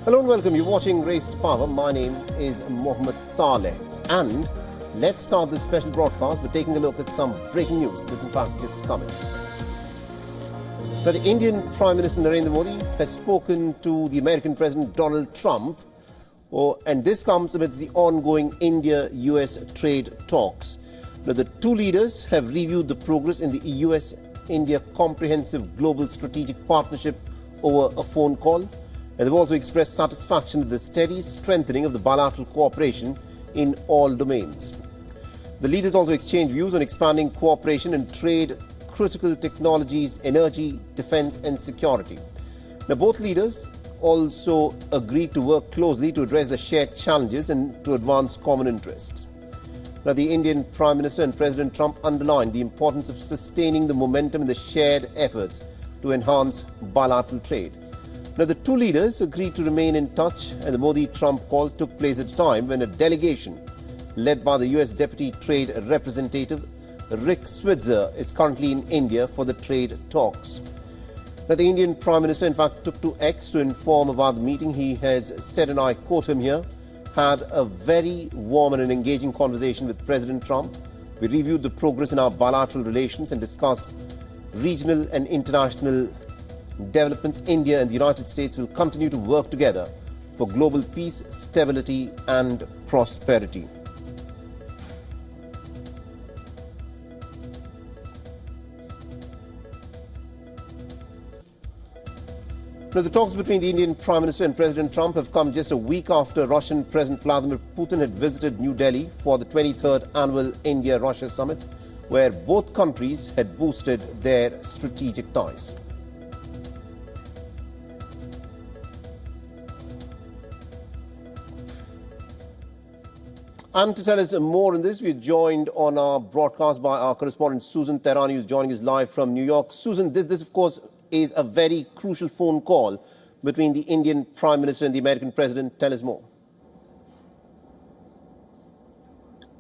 Hello and welcome. You're watching Race to Power. My name is Mohammed Saleh. And let's start this special broadcast by taking a look at some breaking news that's in fact just coming. Now, the Indian Prime Minister Narendra Modi has spoken to the American President Donald Trump, and this comes amidst the ongoing India-US trade talks. Now, the two leaders have reviewed the progress in the US-India Comprehensive Global Strategic Partnership over a phone call. And they've also expressed satisfaction with the steady strengthening of the bilateral cooperation in all domains. The leaders also exchanged views on expanding cooperation in trade, critical technologies, energy, defense and security. Now, both leaders also agreed to work closely to address the shared challenges and to advance common interests. Now, the Indian Prime Minister and President Trump underlined the importance of sustaining the momentum in the shared efforts to enhance bilateral trade. Now, the two leaders agreed to remain in touch, and the Modi-Trump call took place at a time when a delegation led by the US Deputy Trade Representative Rick Switzer is currently in India for the trade talks. Now, the Indian Prime Minister in fact took to X to inform about the meeting. He has said, and I quote him here, "Had a very warm and an engaging conversation with President Trump. We reviewed the progress in our bilateral relations and discussed regional and international developments. India and the United States will continue to work together for global peace, stability and prosperity." Now, the talks between the Indian Prime Minister and President Trump have come just a week after Russian President Vladimir Putin had visited New Delhi for the 23rd Annual India-Russia Summit, where both countries had boosted their strategic ties. And to tell us more on this, we're joined on our broadcast by our correspondent Susan Tehrani, who's joining us live from New York. Susan, this of course is a very crucial phone call between the Indian Prime Minister and the American President. Tell us more.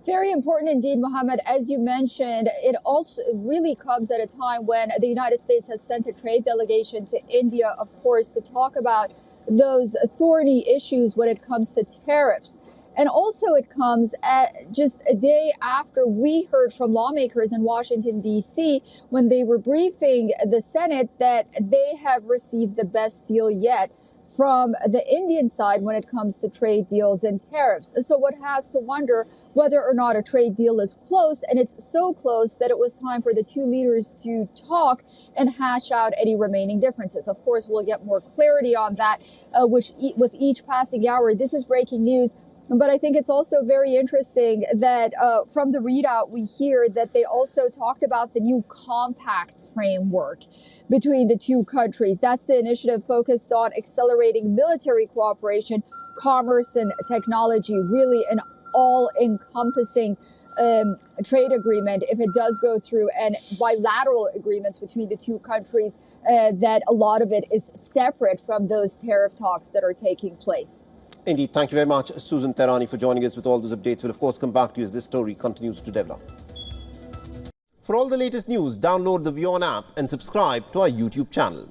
Very important indeed, Mohammed. As you mentioned, it also really comes at a time when the United States has sent a trade delegation to India, of course, to talk about those thorny issues when it comes to tariffs. And also it comes at just a day after we heard from lawmakers in Washington, D.C., when they were briefing the Senate that they have received the best deal yet from the Indian side when it comes to trade deals and tariffs. So one has to wonder whether or not a trade deal is close, and it's so close that it was time for the two leaders to talk and hash out any remaining differences. Of course, we'll get more clarity on that with each passing hour. This is breaking news. But I think it's also very interesting that from the readout, we hear that they also talked about the new compact framework between the two countries. That's the initiative focused on accelerating military cooperation, commerce and technology, really an all-encompassing trade agreement if it does go through, and bilateral agreements between the two countries, that a lot of it is separate from those tariff talks that are taking place. Indeed. Thank you very much, Susan Tehrani, for joining us with all those updates. We'll, of course, come back to you as this story continues to develop. For all the latest news, download the WION app and subscribe to our YouTube channel.